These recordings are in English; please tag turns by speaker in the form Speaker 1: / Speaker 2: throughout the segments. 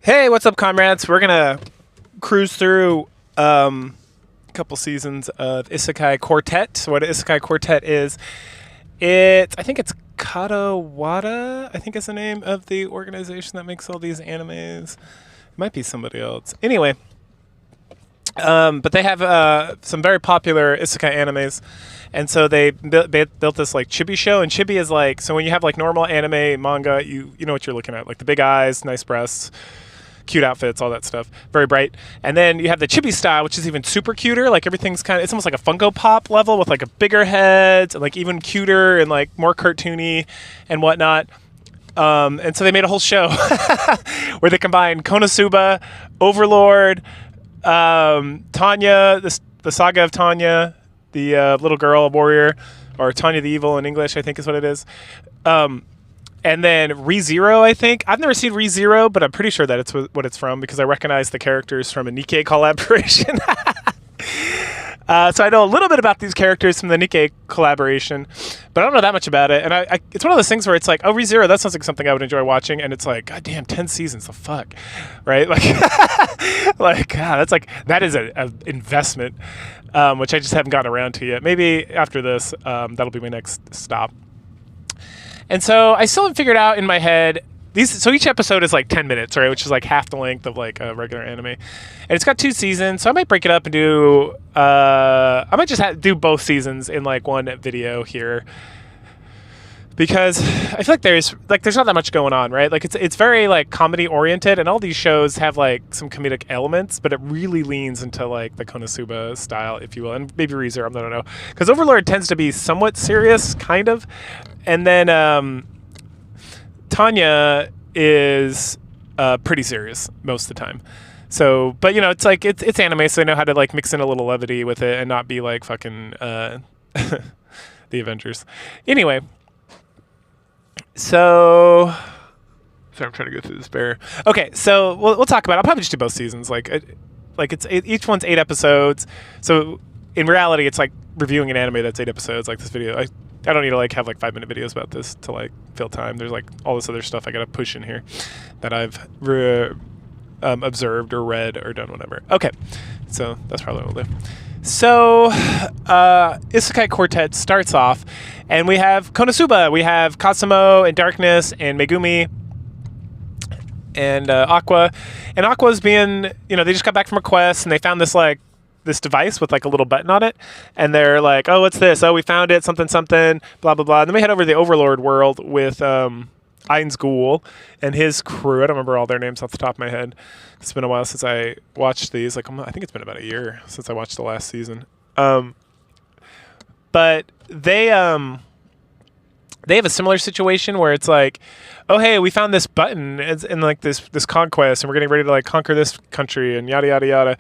Speaker 1: Hey, what's up, comrades? We're gonna cruise through a couple seasons of Isekai Quartet. So what Isekai Quartet is, I think it's Katawada, I think is the name of the organization that makes all these animes. It might be somebody else. Anyway, but they have some very popular isekai animes, and so they built this like chibi show. And chibi is like, so when you have like normal anime manga, you know what you're looking at, like the big eyes, nice breasts, cute outfits, all that stuff, very bright. And then you have the chibi style, which is even super cuter. Like everything's kind of, it's almost like a Funko Pop level with like a bigger heads and like even cuter and like more cartoony and whatnot. And so they made a whole show where they combined Konosuba, Overlord, Tanya, the saga of Tanya, the little girl warrior, or Tanya the Evil in English, I think is what it is. And then ReZero, I think. I've never seen ReZero, but I'm pretty sure that it's what it's from because I recognize the characters from a Nikkei collaboration. So I know a little bit about these characters from the Nikkei collaboration, but I don't know that much about it. And it's one of those things where it's like, oh, ReZero, that sounds like something I would enjoy watching. And it's like, God damn, 10 seasons, the fuck, right? Like, God, that is an investment, which I just haven't gotten around to yet. Maybe after this, that'll be my next stop. And so I still haven't figured out in my head so each episode is like 10 minutes, right? Which is like half the length of like a regular anime. And it's got 2 seasons, so I might break it up and do I might just do both seasons in like one video here. Because I feel like there's not that much going on, right? Like it's very like comedy oriented, and all these shows have like some comedic elements, but it really leans into like the Konosuba style, if you will, and maybe ReZero, I don't know, because Overlord tends to be somewhat serious, kind of, and then Tanya is pretty serious most of the time. So, but you know, it's like it's anime, so they know how to like mix in a little levity with it and not be like fucking the Avengers. Anyway. So, sorry, I'm trying to go through this bear. Okay, so we'll talk about it. I'll probably just do both seasons. Each one's 8 episodes. So in reality, it's like reviewing an anime that's 8 episodes. Like this video, I don't need to like have like 5-minute videos about this to like fill time. There's like all this other stuff I gotta push in here that I've observed or read or done whatever. Okay, so that's probably what we'll do. So, Isekai Quartet starts off, and we have Konosuba, we have Kasumo and Darkness and Megumi and Aqua. And Aqua's being, they just got back from a quest, and they found this device with like a little button on it, and they're like, oh, what's this? Oh, we found it, something, something, blah, blah, blah. And then we head over to the Overlord world with Ainz Ghoul and his crew. I don't remember all their names off the top of my head. It's been a while since I watched these. I think it's been about a year since I watched the last season. But they have a similar situation where it's like, oh hey, we found this button in like this conquest, and we're getting ready to like conquer this country and yada yada yada.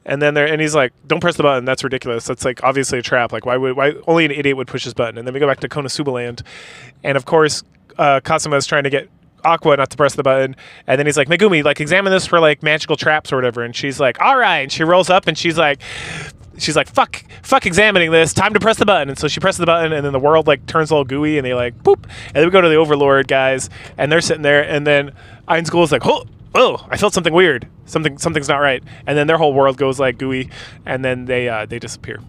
Speaker 1: And then he's like, don't press the button. That's ridiculous. That's like obviously a trap. Like why only an idiot would push this button? And then we go back to Konosuba land, and of course. Kasumo is trying to get Aqua not to press the button, and then he's like, Megumi, like examine this for like magical traps or whatever, and she's like, all right, and she rolls up and she's like fuck examining this, time to press the button. And so she presses the button, and then the world like turns all gooey, and they like boop, and then we go to the Overlord guys, and they're sitting there, and then Ainz Ghoul is like, oh, I felt something weird, something's not right, and then their whole world goes like gooey, and then they disappear.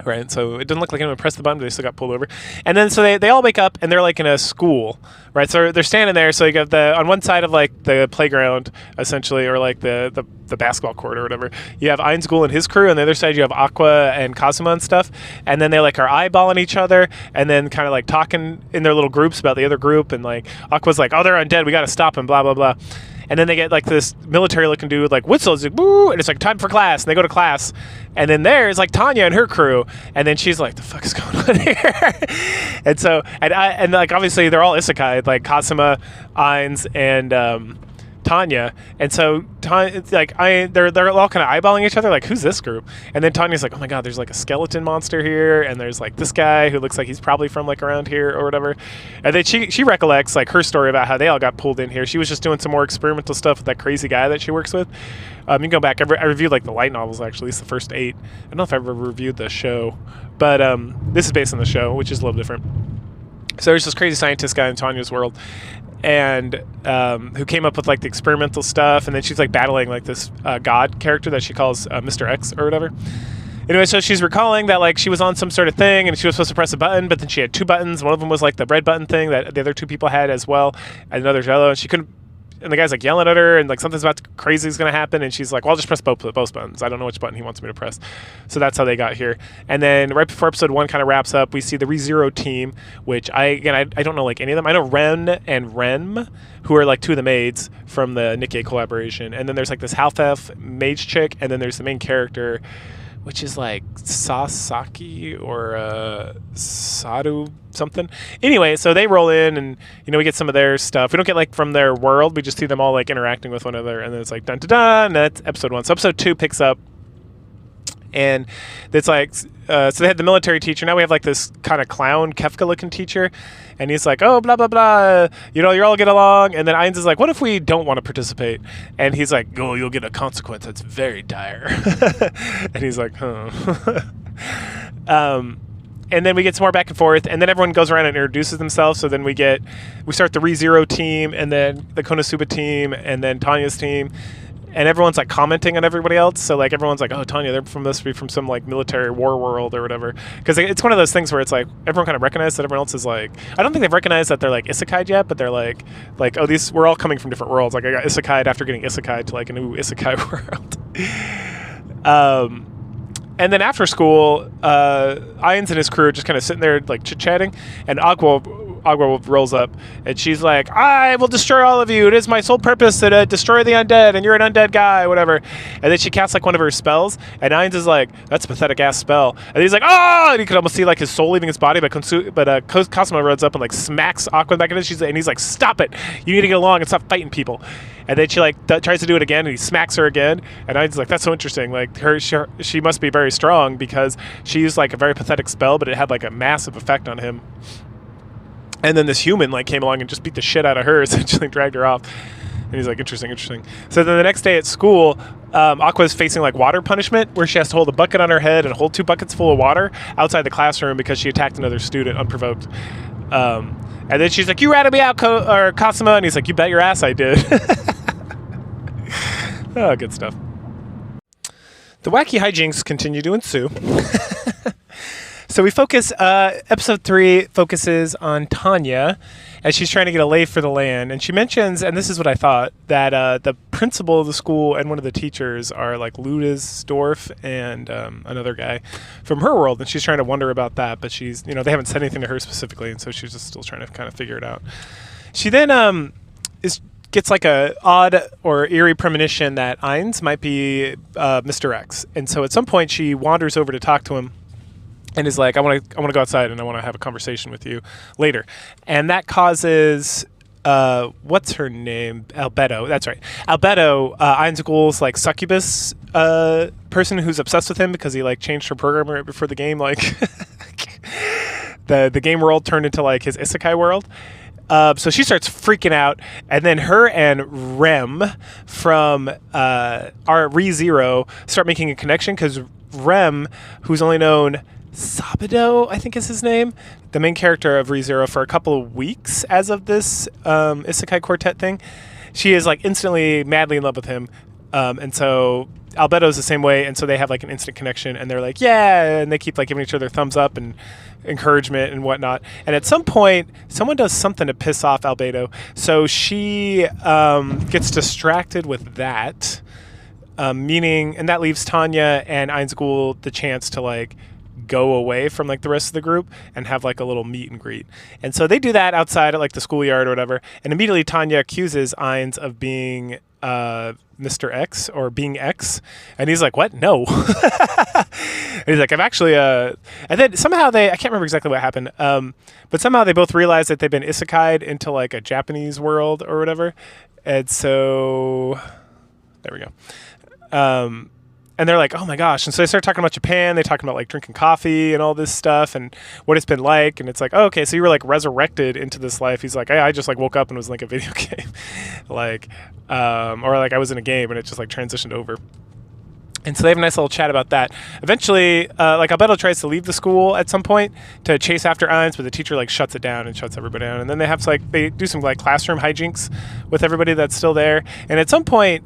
Speaker 1: Right, so it doesn't look like anyone pressed the button, but they still got pulled over. And then so they all wake up, and they're like in a school, right? So they're standing there. So you got on one side of like the playground, essentially, or like the basketball court or whatever. You have Ainz Ghoul and his crew, and the other side you have Aqua and Kasumo and stuff. And then they like are eyeballing each other, and then kind of like talking in their little groups about the other group. And like Aqua's like, oh, they're undead, we got to stop them, blah blah blah. And then they get like this military-looking dude with like whistles, like, woo, and it's like time for class. And they go to class, and then there's like Tanya and her crew, and then she's like, "The fuck is going on here?" And so, and like obviously they're all isekai, like Kasumo, Ainz, and Tanya, and so they're all kind of eyeballing each other, like, who's this group? And then Tanya's like, oh my god, there's like a skeleton monster here, and there's like this guy who looks like he's probably from like around here or whatever. And then she recollects like her story about how they all got pulled in here. She was just doing some more experimental stuff with that crazy guy that she works with. You can go back. I reviewed like the light novels, actually. It's the first 8. I don't know if I ever reviewed the show, but this is based on the show, which is a little different. So there's this crazy scientist guy in Tanya's world, and who came up with like the experimental stuff, and then she's like battling like this god character that she calls Mr. X or whatever. Anyway, so she's recalling that like she was on some sort of thing and she was supposed to press a button, but then she had two buttons. One of them was like the red button thing that the other two people had as well, and another's yellow, and she couldn't. And the guy's like yelling at her, and like something's about crazy is gonna happen, and she's like, "Well, I'll just press both buttons. I don't know which button he wants me to press." So that's how they got here. And then right before episode 1 kind of wraps up, we see the ReZero team, which I don't know like any of them. I know Ren and Rem, who are like two of the maids from the Nikkei collaboration, and then there's like this half-elf mage chick, and then there's the main character, which is like Sasaki or Sadu something. Anyway, so they roll in, and we get some of their stuff. We don't get like from their world. We just see them all like interacting with one another, and then it's like dun dun dun. And that's episode 1. So episode 2 picks up, and it's like so they had the military teacher. Now we have like this kind of clown Kefka looking teacher, and he's like, oh, blah blah blah, you all get along. And then Ainz is like, what if we don't want to participate? And he's like, oh, you'll get a consequence that's very dire. And he's like, huh. And then we get some more back and forth, and then everyone goes around and introduces themselves. So then we start the ReZero team, and then the Konosuba team, and then Tanya's team. And everyone's like commenting on everybody else. So like everyone's like, oh, Tanya, they're must be from some like military war world or whatever. Because it's one of those things where it's like everyone kind of recognizes that everyone else is like, I don't think they've recognized that they're like isekai yet, but they're like, oh, we're all coming from different worlds. Like I got isekai after getting isekai to like a new isekai world. And then after school, Ainz and his crew are just kind of sitting there like chit-chatting, and Agua rolls up, and she's like, I will destroy all of you. It is my sole purpose to destroy the undead, and you're an undead guy, whatever. And then she casts like one of her spells, and Ainz is like, that's a pathetic ass spell. And he's like, oh! And you can almost see like his soul leaving his body, but Cosmo runs up and like smacks Aqua back in it, and he's like, stop it! You need to get along and stop fighting people. And then she like tries to do it again, and he smacks her again. And Ainz is like, that's so interesting. Like she must be very strong because she used like a very pathetic spell, but it had like a massive effect on him. And then this human like came along and just beat the shit out of her, essentially dragged her off. And he's like, interesting. So then the next day at school, Aqua's facing like water punishment, where she has to hold a bucket on her head and hold 2 buckets full of water outside the classroom because she attacked another student unprovoked. And then she's like, you ratted me out, Cosima. And he's like, you bet your ass I did. Oh, good stuff. The wacky hijinks continue to ensue. So we focus, episode 3 focuses on Tanya as she's trying to get a lay for the land. And she mentions, and this is what I thought, that the principal of the school and one of the teachers are like Ludesdorff and another guy from her world. And she's trying to wonder about that, but she's, they haven't said anything to her specifically. And so she's just still trying to kind of figure it out. She then gets like a odd or eerie premonition that Ainz might be Mr. X. And so at some point she wanders over to talk to him, and is like, I want to go outside and I want to have a conversation with you later. And that causes, what's her name? Albedo. That's right. Albedo, Ainz Ghoul's like succubus person who's obsessed with him because he like changed her program right before the game. Like the game world turned into like his isekai world. So she starts freaking out, and then her and Rem from our ReZero start making a connection because Rem, who's only known Sabido, I think is his name, the main character of ReZero, for a couple of weeks as of this Isekai Quartet thing, she is like instantly madly in love with him. And so Albedo's the same way, and so they have like an instant connection, and they're like, yeah, and they keep like giving each other thumbs up and encouragement and whatnot. And at some point, someone does something to piss off Albedo, so she gets distracted with that, and that leaves Tanya and Ainz Ghoul the chance to like go away from like the rest of the group and have like a little meet and greet. And so they do that outside at like the schoolyard or whatever, and immediately Tanya accuses Ainz of being Mr. X or being X, and he's like, what? No. And he's like, I'm actually and then somehow I can't remember exactly what happened, but somehow they both realize that they've been isekai'd into like a Japanese world or whatever, and so there we go. And they're like, oh my gosh. And so they start talking about Japan. They talk about like drinking coffee and all this stuff and what it's been like. And it's like, oh, okay, so you were like resurrected into this life. He's like, I just like woke up and was in like a video game. Like, or like I was in a game and it just like transitioned over. And so they have a nice little chat about that. Eventually, like Albedo tries to leave the school at some point to chase after Ainz, but the teacher like shuts it down and shuts everybody down. And then they have to they do some like classroom hijinks with everybody that's still there. And at some point,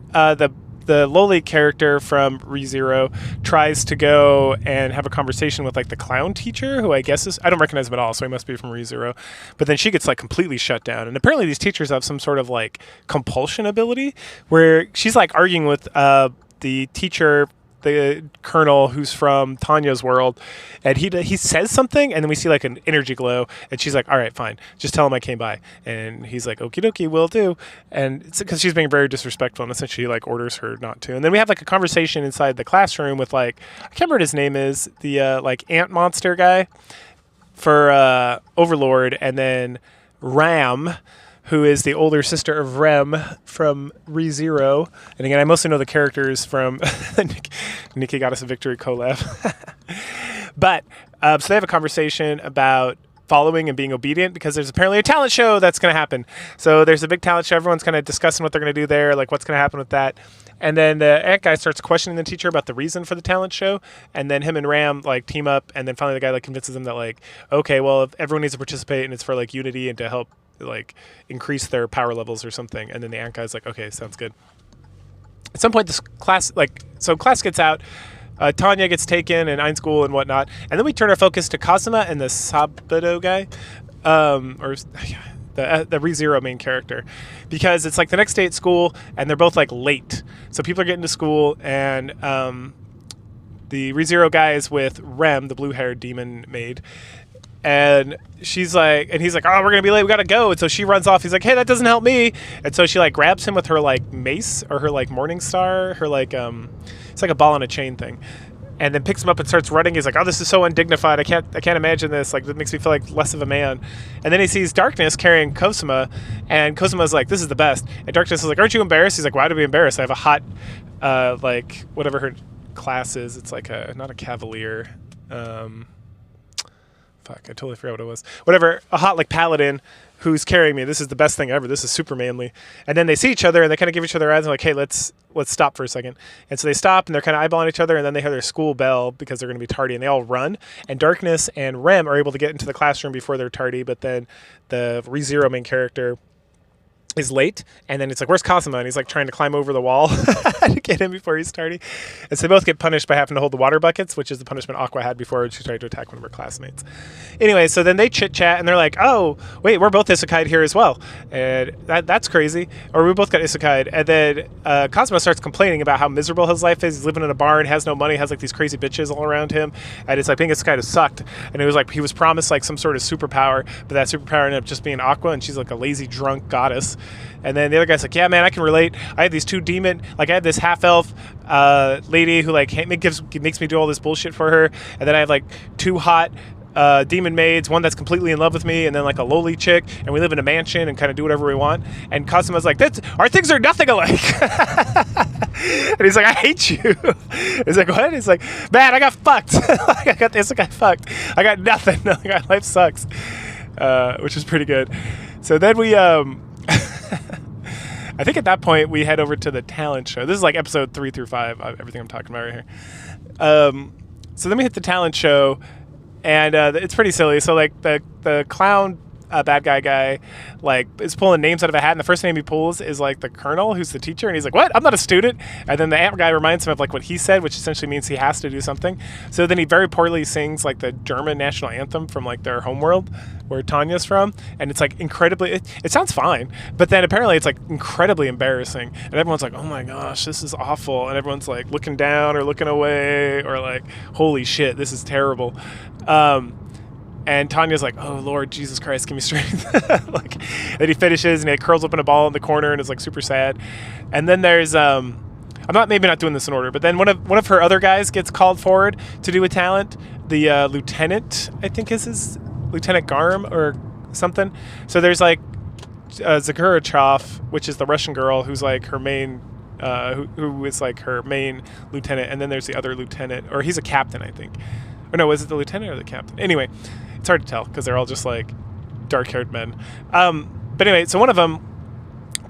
Speaker 1: the lowly character from ReZero tries to go and have a conversation with like the clown teacher, who I guess is, I don't recognize him at all, so he must be from ReZero. But then she gets like completely shut down. And apparently these teachers have some sort of like compulsion ability where she's like arguing with the teacher, the colonel, who's from Tanya's world, and he says something, and then we see like an energy glow, and she's like, all right, fine, just tell him I came by. And he's like, okie dokie, will do. And it's because she's being very disrespectful, and essentially like orders her not to. And then we have like a conversation inside the classroom with like, I can't remember what his name is, the like ant monster guy for Overlord, and then Ram, who is the older sister of Rem from ReZero. And again, I mostly know the characters from Nikki Got Us a Victory collab. But, so they have a conversation about following and being obedient, because there's apparently a talent show that's going to happen. So there's a big talent show. Everyone's kind of discussing what they're going to do there, like what's going to happen with that. And then the ant guy starts questioning the teacher about the reason for the talent show. And then him and Ram like team up. And then finally the guy like convinces them that like, okay, well, if everyone needs to participate and it's for like unity and to help like increase their power levels or something. And then the ant guy's like, okay, sounds good. At some point this class, so class gets out, Tanya gets taken and Ein school and whatnot. And then we turn our focus to Kazuma and the Sabato guy, or the ReZero main character, because it's like the next day at school and they're both like late. So people are getting to school, and the ReZero guy is with Rem, the blue-haired demon maid. And she's like, and he's like, oh, we're gonna be late, we gotta go. And so she runs off. He's like, hey, that doesn't help me. And so she like grabs him with her like mace, or her like morning star, her like it's like a ball on a chain thing, and then picks him up and starts running. He's like, oh, this is so undignified, I can't imagine this, like it makes me feel like less of a man. And then he sees Darkness carrying Cosima, and Cosima's like, this is the best. And Darkness is like, aren't you embarrassed? He's like, why to be embarrassed? I have a hot like whatever her class is, it's like a, not a cavalier, fuck, I totally forgot what it was. Whatever, a hot like paladin who's carrying me. This is the best thing ever. This is super manly. And then they see each other and they kind of give each other eyes and like, hey, let's stop for a second. And so they stop and they're kind of eyeballing each other, and then they hear their school bell because they're going to be tardy, and they all run. And Darkness and Rem are able to get into the classroom before they're tardy, but then the ReZero main character is late, and then it's like, where's Kazuma? And he's like trying to climb over the wall to get in before he's tardy. And so they both get punished by having to hold the water buckets, which is the punishment Aqua had before when she tried to attack one of her classmates. Anyway, so then they chit chat and they're like, oh wait, we're both isekai'd here as well, and that's crazy. Or we both got isekai'd. And then Kazuma starts complaining about how miserable his life is. He's living in a barn, has no money, has like these crazy bitches all around him, and it's like being isekai'd has sucked. And it was like he was promised like some sort of superpower, but that superpower ended up just being Aqua, and she's like a lazy drunk goddess. And then the other guy's like, yeah, man, I can relate. I had these two demon, like I had this half-elf lady who like makes me do all this bullshit for her. And then I have like two hot demon maids, one that's completely in love with me, and then like a lowly chick, and we live in a mansion and kind of do whatever we want. And Kazuma's like, our things are nothing alike. And he's like, I hate you. He's like, what? He's like, man, I got fucked. Like, I got this, I got fucked. I got nothing. Like, life sucks. Which is pretty good. So then we I think at that point we head over to the talent show. This is like episode 3 through 5, everything I'm talking about right here. So then we hit the talent show, and it's pretty silly. So like the clown bad guy like is pulling names out of a hat, and the first name he pulls is like the colonel, who's the teacher, and he's like, what? I'm not a student. And then the ant guy reminds him of like what he said, which essentially means he has to do something. So then he very poorly sings like the German national anthem from like their homeworld where Tanya's from, and it's like incredibly, it sounds fine, but then apparently it's like incredibly embarrassing, and everyone's like, oh my gosh, this is awful, and everyone's like looking down or looking away or like, holy shit, this is terrible. And Tanya's like, oh, Lord Jesus Christ, give me strength. Like, then he finishes and he like, curls up in a ball in the corner and is like super sad. And then there's, I'm maybe not doing this in order, but then one of her other guys gets called forward to do a talent. The lieutenant, I think is his, Lieutenant Garm or something. So there's like Zakurachev, which is the Russian girl who's like her main, who is like her main lieutenant. And then there's the other lieutenant, or he's a captain, I think. Or no, was it the lieutenant or the captain? Anyway, it's hard to tell because they're all just like dark-haired men. But anyway, so one of them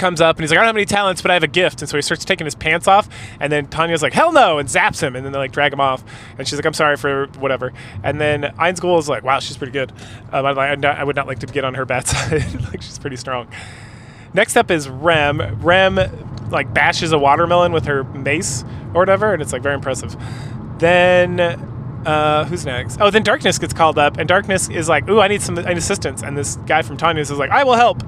Speaker 1: comes up and he's like, I don't have any talents, but I have a gift. And so he starts taking his pants off, and then Tanya's like, hell no, and zaps him, and then they like drag him off. And she's like, I'm sorry for whatever. And then Einzgul is like, wow, she's pretty good. I would not like to get on her bad side. Like, she's pretty strong. Next up is Rem. Rem like bashes a watermelon with her mace or whatever, and it's like very impressive. Then who's next? Oh, then Darkness gets called up, and Darkness is like, ooh, I need assistance. And this guy from Tanya's is like, I will help.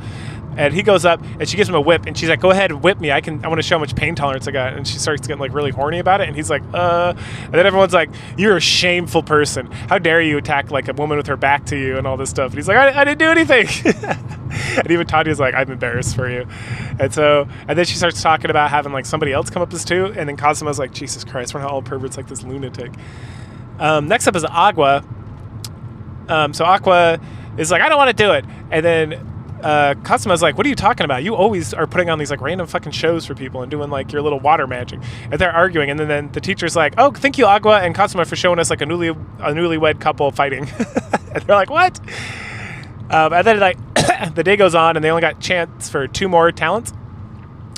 Speaker 1: And he goes up, and she gives him a whip, and she's like, go ahead, whip me. I want to show how much pain tolerance I got. And she starts getting like really horny about it, and he's like, And then everyone's like, you're a shameful person. How dare you attack like a woman with her back to you and all this stuff. And he's like, I didn't do anything. And even Tanya's like, I'm embarrassed for you. And then she starts talking about having like somebody else come up as two, and then Cosmo's like, Jesus Christ, we're not all perverts like this lunatic. Next up is Aqua. So Aqua is like, I don't want to do it. And then Cosmo's like, what are you talking about? You always are putting on these like random fucking shows for people and doing like your little water magic. And they're arguing, and then the teacher's like, oh, thank you, Aqua and Cosmo, for showing us like a newlywed couple fighting. And they're like, what? And then like the day goes on, and they only got chance for 2 more talents.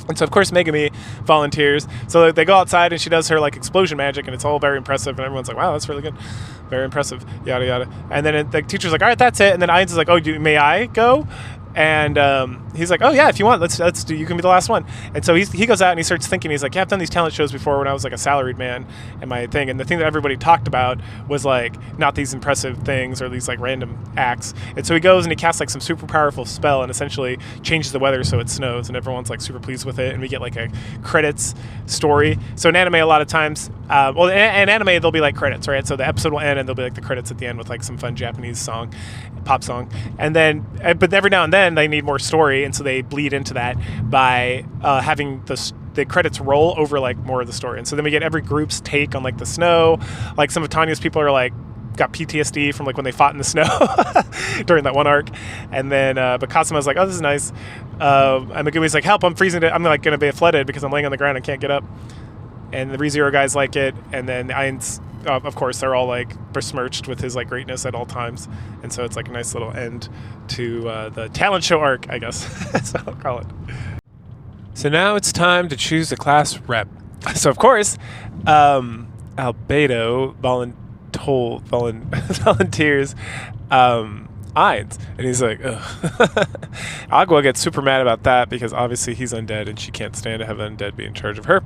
Speaker 1: And so, of course, Megami volunteers. So they go outside, and she does her, like, explosion magic, and it's all very impressive. And everyone's like, wow, that's really good. Very impressive. Yada, yada. And then the teacher's like, all right, that's it. And then Ainz is like, oh, may I go? And he's like, oh, yeah, if you want, let's do. You can be the last one. And so he goes out, and he starts thinking. He's like, yeah, I've done these talent shows before when I was, like, a salaried man and my thing. And the thing that everybody talked about was, like, not these impressive things or these, like, random acts. And so he goes, and he casts, like, some super powerful spell and essentially changes the weather so it snows. And everyone's, like, super pleased with it. And we get, like, a credits story. So in anime, a lot of times, in anime, there'll be, like, credits, right? So the episode will end, and there'll be, like, the credits at the end with, like, some fun Japanese pop song. And then, but every now and then, they need more story, and so they bleed into that by having the credits roll over like more of the story. And so then we get every group's take on like the snow. Like some of Tanya's people are like got PTSD from like when they fought in the snow during that one arc. And then but Cosmo's like, oh, this is nice. And Megumi's like, help, I'm freezing I'm like gonna be flooded because I'm laying on the ground and can't get up. And the ReZero guys like it, and then Ainz, of course, they're all like besmirched with his like greatness at all times, and so it's like a nice little end to the talent show arc, I guess. So I'll call it. So now it's time to choose a class rep. So of course, Albedo volunteers Ainz, and he's like, ugh. Agua gets super mad about that because obviously he's undead and she can't stand to have an undead be in charge of her.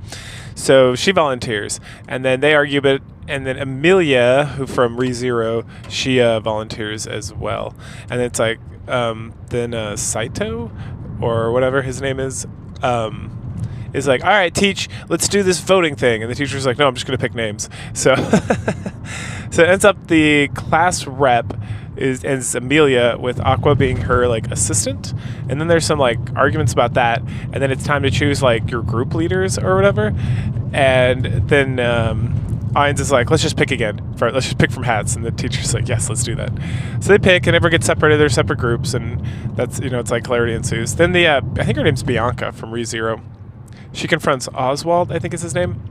Speaker 1: So she volunteers, and then they argue a bit, and then Amelia, who from ReZero, she volunteers as well. And it's like, then Saito, or whatever his name is like, all right, Teach, let's do this voting thing. And the teacher's like, no, I'm just going to pick names. So, so it ends up the class rep is Amelia, with Aqua being her like assistant. And then there's some like arguments about that. And then it's time to choose like your group leaders or whatever. And then Ainz is like, let's just pick again. Let's just pick from hats. And the teacher's like, yes, let's do that. So they pick, and everyone gets separated. They're separate groups, and that's, it's like hilarity ensues. Then I think her name's Bianca from ReZero. She confronts Oswald, I think is his name,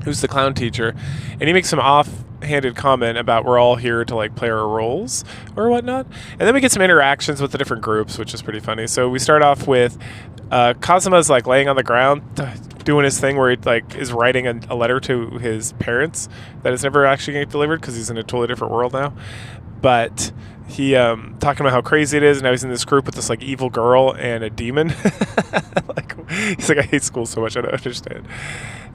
Speaker 1: who's the clown teacher, and he makes some offhanded comment about we're all here to like play our roles or whatnot. And then we get some interactions with the different groups, which is pretty funny. So we start off with Kazuma's like laying on the ground doing his thing where he like is writing a letter to his parents that is never actually getting delivered because he's in a totally different world now. But he talking about how crazy it is, and now he's in this group with this like evil girl and a demon. Like, he's like, I hate school so much, I don't understand.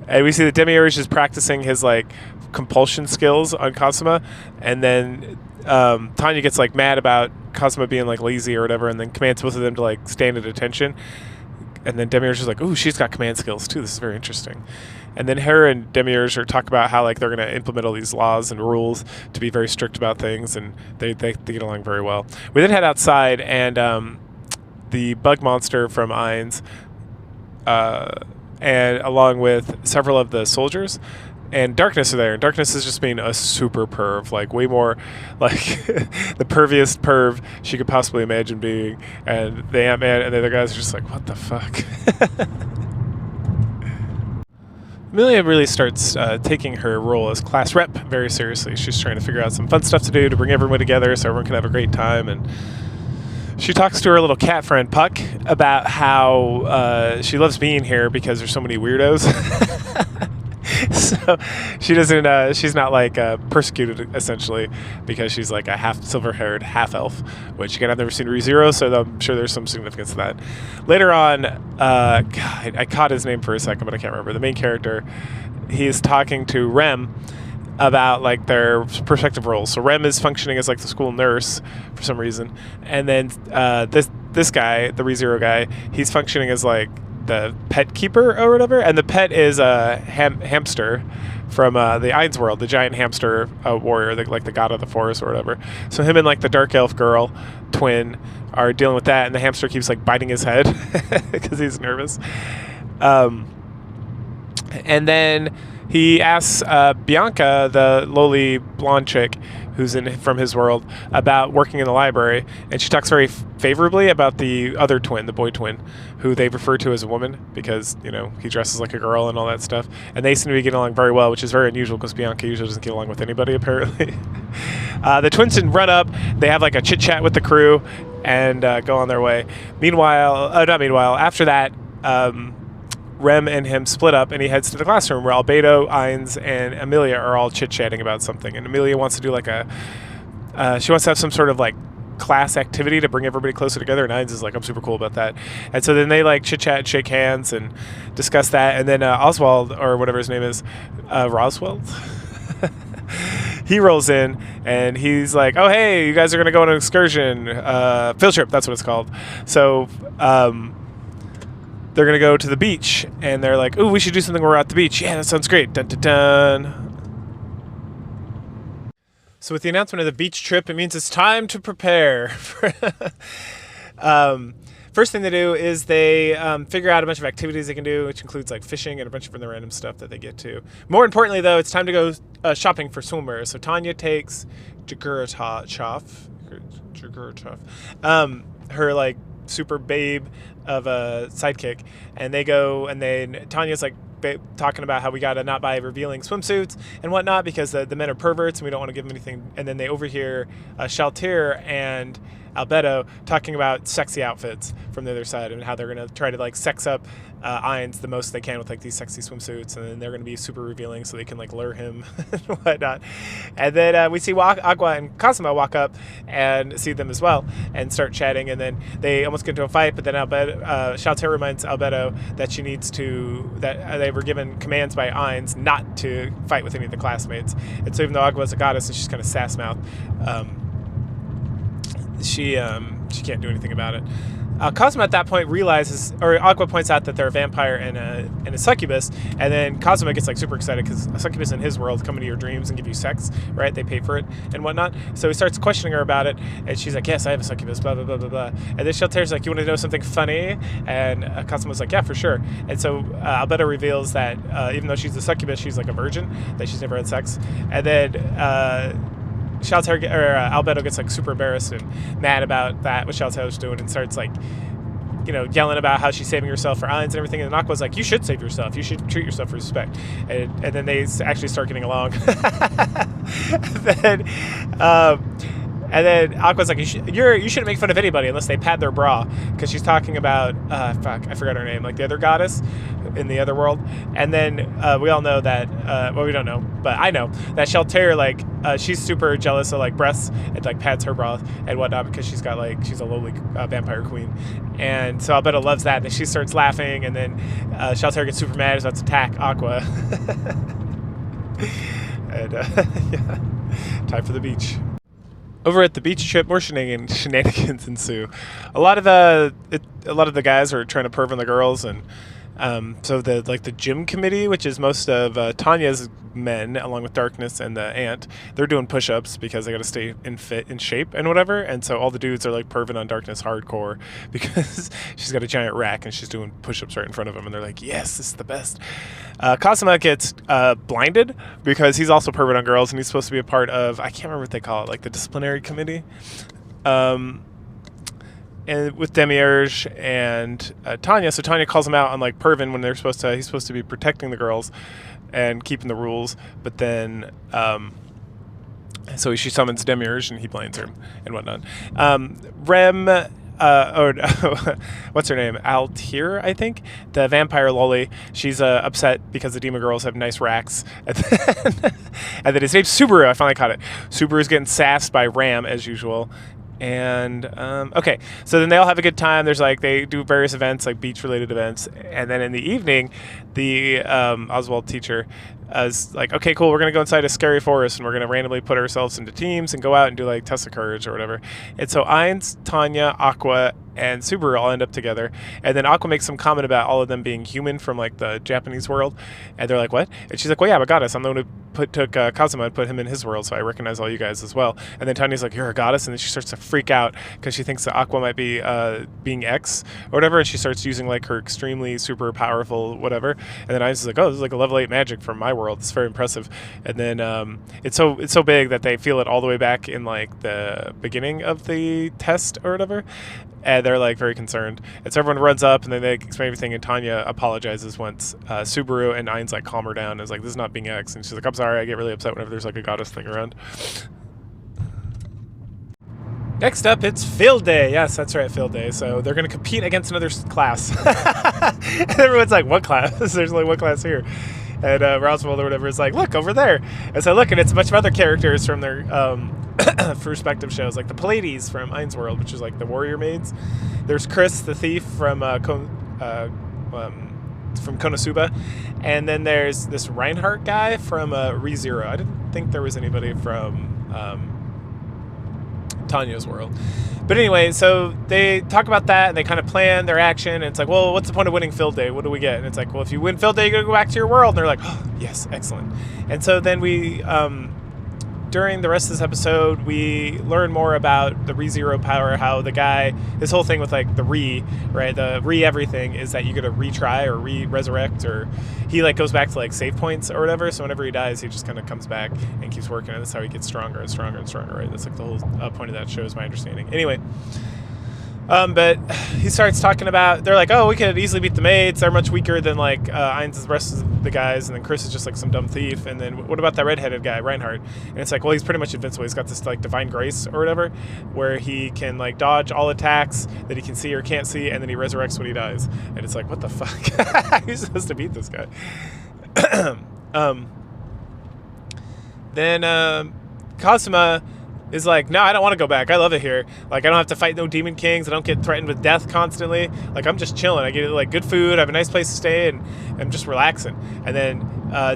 Speaker 1: And we see that Demiurge is practicing his like compulsion skills on Kazuma, and then Tanya gets like mad about Kazuma being like lazy or whatever, and then commands both of them to like stand at attention. And then Demiurge is like, ooh, she's got command skills too, this is very interesting. And then her and Demiurge are talking about how like they're going to implement all these laws and rules to be very strict about things, and they get along very well. We then head outside, and the bug monster from Ainz, and along with several of the soldiers, and Darkness are there. And Darkness is just being a super perv, like way more like the perviest perv she could possibly imagine being. And the Ant-Man and the other guys are just like, what the fuck? Amelia really starts taking her role as class rep very seriously. She's trying to figure out some fun stuff to do to bring everyone together so everyone can have a great time. And She talks to her little cat friend Puck about how she loves being here because there's so many weirdos. So she doesn't. She's not like persecuted essentially because she's like a half silver-haired half elf, which again I've never seen ReZero, so I'm sure there's some significance to that. Later on, God, I caught his name for a second, but I can't remember the main character. He's talking to Rem about like their perspective roles. So Rem is functioning as like the school nurse for some reason, and then this guy, the ReZero guy, he's functioning as like the pet keeper or whatever, and the pet is a hamster from the Ainz world, the giant hamster warrior, like the god of the forest or whatever. So him and like the dark elf girl twin are dealing with that, and the hamster keeps like biting his head because he's nervous. And then he asks Bianca, the lowly blonde chick who's from his world, about working in the library, and she talks very favorably about the other twin, the boy twin, who they refer to as a woman because, you know, he dresses like a girl and all that stuff. And they seem to be getting along very well, which is very unusual because Bianca usually doesn't get along with anybody, apparently. The twins didn't run up. They have like a chit-chat with the crew and go on their way. After that, Rem and him split up, and he heads to the classroom where Albedo, Ainz, and Amelia are all chit-chatting about something. And Amelia wants to do like she wants to have some sort of like class activity to bring everybody closer together, and Ainz is like, I'm super cool about that. And so then they like chit-chat and shake hands and discuss that. And then Oswald, or whatever his name is, Roswell, he rolls in, and he's like, oh, hey, you guys are going to go on an excursion, field trip, that's what it's called. So, they're going to go to the beach, and they're like, ooh, we should do something where we're at the beach. Yeah, that sounds great. Dun, dun, dun. So with the announcement of the beach trip, it means it's time to prepare. First thing they do is they figure out a bunch of activities they can do, which includes like fishing and a bunch of other random stuff that they get to. More importantly, though, it's time to go shopping for swimwear. So Tanya takes Jagurtov, her like super babe of a sidekick, and they go, and then Tanya's like talking about how we gotta not buy revealing swimsuits and whatnot because the men are perverts and we don't want to give them anything. And then they overhear Shaltir and Albedo talking about sexy outfits from the other side and how they're gonna try to like sex up Ainz the most they can with like these sexy swimsuits, and then they're gonna be super revealing so they can like lure him and whatnot. And then we see Agua and Cosmo walk up and see them as well and start chatting, and then they almost get into a fight, but then Shaltir reminds Albedo that they were given commands by Ainz not to fight with any of the classmates. And so even though Agua's a goddess and she's kind of sass-mouthed, she can't do anything about it. Cosmo at that point realizes, or Aqua points out that they're a vampire and a succubus, and then Cosmo gets like super excited because a succubus in his world come into your dreams and give you sex, right? They pay for it and whatnot. So he starts questioning her about it, and she's like, yes, I have a succubus, blah, blah, blah, blah, blah. And then Shelter's like, you want to know something funny? And Cosmo's like, yeah, for sure. And so Albedo reveals that even though she's a succubus, she's like a virgin, that she's never had sex. And then Albedo gets like super embarrassed and mad about that, what Shalter's doing, and starts like, you know, yelling about how she's saving herself for Ainz and everything. And Aqua's like, you should save yourself. You should treat yourself with respect. And then they actually start getting along. And then Aqua's like, you shouldn't make fun of anybody unless they pat their bra, because she's talking about I forgot her name, like the other goddess in the other world. And then we all know that well, we don't know, but I know that Shelter, like she's super jealous of like breasts and like pats her bra and whatnot because she's a lowly vampire queen. And so Albedo loves that, and she starts laughing, and then Shelter gets super mad, is about to attack Aqua. And yeah, time for the beach. Over at the beach trip, more shenanigans ensue. A lot of the guys are trying to perv on the girls, and so the gym committee, which is most of Tanya's men, along with Darkness and the Ant, they're doing push-ups because they got to stay in shape and whatever. And so all the dudes are like perving on Darkness hardcore because she's got a giant rack and she's doing push-ups right in front of them, and they're like, yes, this is the best. Cosmo gets blinded because he's also perving on girls, and he's supposed to be a part of, I can't remember what they call it, like the disciplinary committee. And with Demiurge and Tanya, so Tanya calls him out on like perving when he's supposed to be protecting the girls and keeping the rules, but then so she summons Demiurge and he blinds her and whatnot. Rem what's her name? Altair, I think, the vampire loli. She's upset because the demon girls have nice racks, and then his name's Subaru. I finally caught it. Subaru's getting sassed by Ram as usual. And okay, so then they all have a good time. There's like they do various events, like beach-related events, and then in the evening, the Oswald teacher is like, okay, cool, we're gonna go inside a scary forest, and we're gonna randomly put ourselves into teams and go out and do like tests of courage or whatever. And so Ainz, Tanya, Aqua, and Subaru all end up together, and then Aqua makes some comment about all of them being human from like the Japanese world, and they're like, what? And she's like, well, yeah, but goddess, I'm the one who took Kazuma and put him in his world, so I recognize all you guys as well. And then Tanya's like, you're a goddess, and then she starts to freak out because she thinks that Aqua might be being X or whatever, and she starts using like her extremely super powerful whatever, and then Ainz is like, oh, this is like a level 8 magic from my world. It's very impressive. And then it's so big that they feel it all the way back in like the beginning of the test or whatever. And they're like very concerned. And so everyone runs up and then they explain everything. And Tanya apologizes once Subaru and Ainz like calm her down. And is like, this is not being X. And she's like, I'm sorry, I get really upset whenever there's like a goddess thing around. Next up, it's Field Day. Yes, that's right, Field Day. So they're going to compete against another class. And everyone's like, what class? There's only one class here. And Roswell or whatever is like, look, over there. And so look, and it's a bunch of other characters from their respective shows, like the Pleiades from Ainz World, which is like the warrior maids. There's Chris, the thief from Konosuba. And then there's this Reinhardt guy from ReZero. I didn't think there was anybody from Tanya's world. But anyway, so they talk about that and they kind of plan their action. And it's like, well, what's the point of winning Field Day? What do we get? And it's like, well, if you win Field Day, you're going to go back to your world. And they're like, oh, yes, excellent. And so then we, during the rest of this episode, we learn more about the ReZero power, how the guy, this whole thing with like the right? The everything is that you get to retry or resurrect, or he like goes back to like save points or whatever. So whenever he dies, he just kind of comes back and keeps working. And that's how he gets stronger and stronger and stronger, right? That's like the whole point of that show, is my understanding. Anyway. But he starts talking about, they're like, oh, we could easily beat the maids. They're much weaker than like Ainz, the rest of the guys. And then Chris is just like some dumb thief. And then what about that redheaded guy, Reinhardt? And it's like, well, he's pretty much invincible. He's got this like divine grace or whatever, where he can like dodge all attacks that he can see or can't see. And then he resurrects when he dies. And it's like, what the fuck? He's supposed to beat this guy. Then Kazuma is like, no, I don't want to go back. I love it here. Like, I don't have to fight no demon kings. I don't get threatened with death constantly. Like, I'm just chilling. I get like good food. I have a nice place to stay, and I'm just relaxing. And then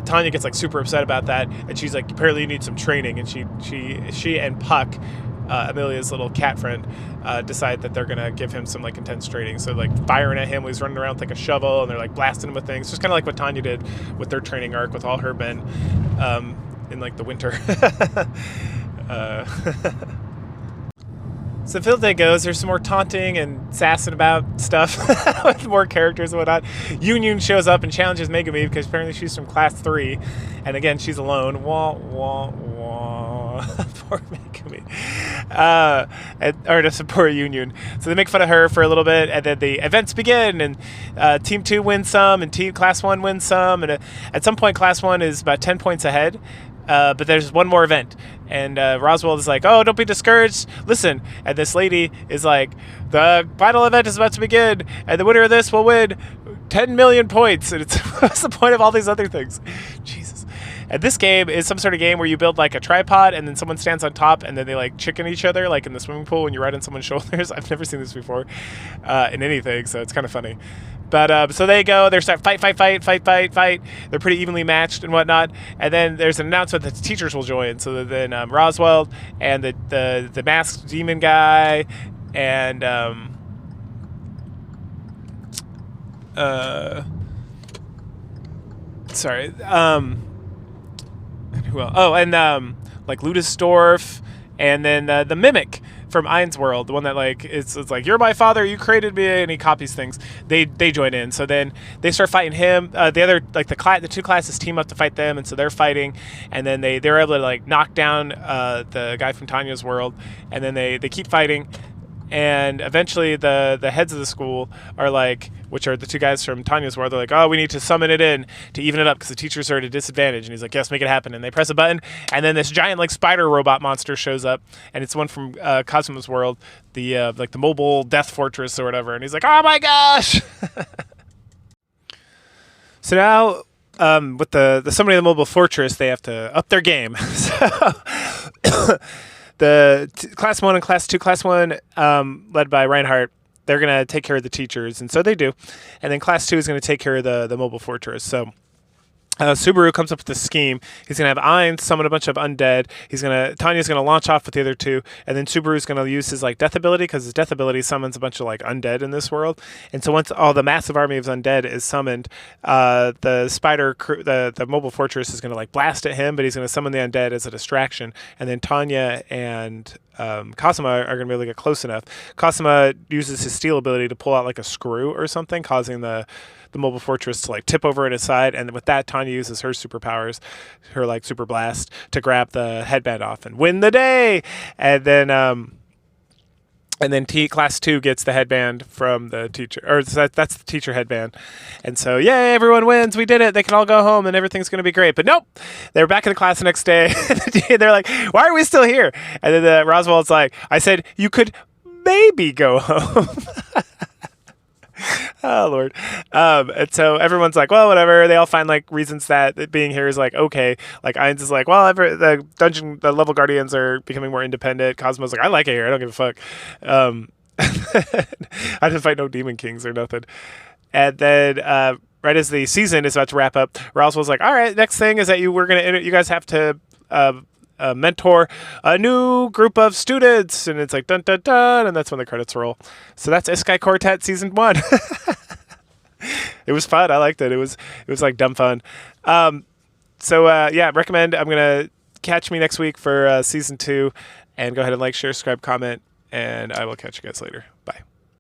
Speaker 1: Tanya gets like super upset about that, and she's like, apparently you need some training. And she and Puck, Amelia's little cat friend, decide that they're gonna give him some like intense training. So like firing at him when he's running around with like a shovel, and they're like blasting him with things. Just kind of like what Tanya did with their training arc with all her men in like the winter. So Field Day goes, there's some more taunting and sassing about stuff with more characters and whatnot. Union shows up and challenges Megumi because apparently she's from class 3, and again she's alone. Wah wah wah. Poor Megumi. Or to support Union. So they make fun of her for a little bit, and then the events begin, and Team 2 wins some, and Class 1 wins some, and at some point Class 1 is about 10 points ahead. But there's one more event, and Roswell is like, oh, don't be discouraged, listen. And this lady is like, the final event is about to begin, and the winner of this will win 10 million points. And it's what's the point of all these other things? Jesus. And this game is some sort of game where you build like a tripod, and then someone stands on top, and then they like chicken each other, like in the swimming pool when you ride on someone's shoulders. I've never seen this before in anything, so it's kind of funny. But so they go, they start fight. They're pretty evenly matched and whatnot. And then there's an announcement that the teachers will join. So then Roswell and the masked demon guy and who else? Oh, and like Ludendorff, and then the mimic from Ainz World, the one that like it's like, you're my father, you created me, and he copies things. They join in, so then they start fighting him. The other like the two classes team up to fight them, and so they're fighting, and then they're able to like knock down the guy from Tanya's world, and then they keep fighting. And eventually the heads of the school are like, which are the two guys from Tanya's world, they're like, oh, we need to summon it in to even it up because the teachers are at a disadvantage. And he's like, yes, make it happen. And they press a button, and then this giant like spider robot monster shows up, and it's one from Cosmo's world, the like the mobile death fortress or whatever. And he's like, oh my gosh. So now, with the summoning of the mobile fortress, they have to up their game. So class 1 and class 2, class 1 led by Reinhardt, they're going to take care of the teachers, and so they do. And then class 2 is going to take care of the mobile fortress. So Subaru comes up with this scheme. He's going to have Ein summon a bunch of undead. Tanya's going to launch off with the other two, and then Subaru's going to use his like death ability, because his death ability summons a bunch of like undead in this world. And so once all the massive army of undead is summoned, the mobile fortress is going to like blast at him, but he's going to summon the undead as a distraction. And then Tanya and Cosmo are going to be able to get close enough. Cosmo uses his steel ability to pull out like a screw or something, causing the mobile fortress to like tip over at his side, and with that Tanya uses her superpowers, her like super blast, to grab the headband off and win the day. And then class 2 gets the headband from the teacher, or that's the teacher headband. And so, yay, everyone wins, we did it, they can all go home and everything's going to be great. But nope, they're back in the class the next day. They're like, why are we still here? And then Roswell's like, I said you could maybe go home. Oh Lord. And so everyone's like, well, whatever. They all find like reasons that being here is like okay. Like Ainz is like, well, the level guardians are becoming more independent. Cosmo's like, I like it here, I don't give a fuck. I didn't fight no demon kings or nothing. And then right as the season is about to wrap up, Roswell's like, all right, next thing is that you guys have to mentor a new group of students, and it's like dun dun dun, and that's when the credits roll. So that's Isekai Quartet season 1. It was fun. I liked it. It was like dumb fun. Yeah, recommend. I'm gonna catch me next week for season 2, and go ahead and like, share, subscribe, comment, and I will catch you guys later.